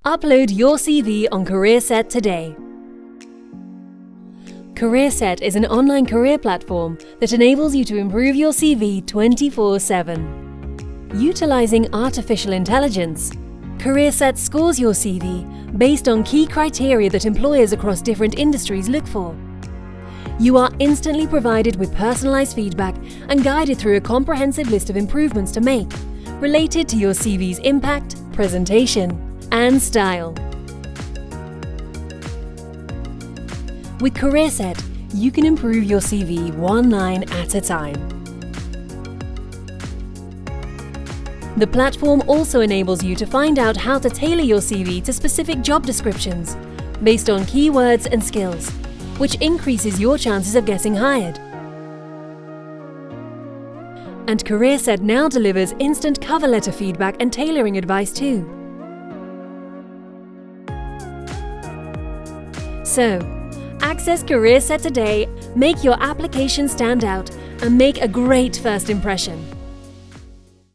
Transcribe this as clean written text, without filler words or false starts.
Upload your CV on CareerSet today. CareerSet is an online career platform that enables you to improve your CV 24/7. Utilizing artificial intelligence, CareerSet scores your CV based on key criteria that employers across different industries look for. You are instantly provided with personalized feedback and guided through a comprehensive list of improvements to make related to your CV's impact, presentation, and style. With CareerSet, you can improve your CV one line at a time. The platform also enables you to find out how to tailor your CV to specific job descriptions based on keywords and skills, which increases your chances of getting hired. And CareerSet now delivers instant cover letter feedback and tailoring advice too. So, access CareerSet today, make your application stand out, and make a great first impression.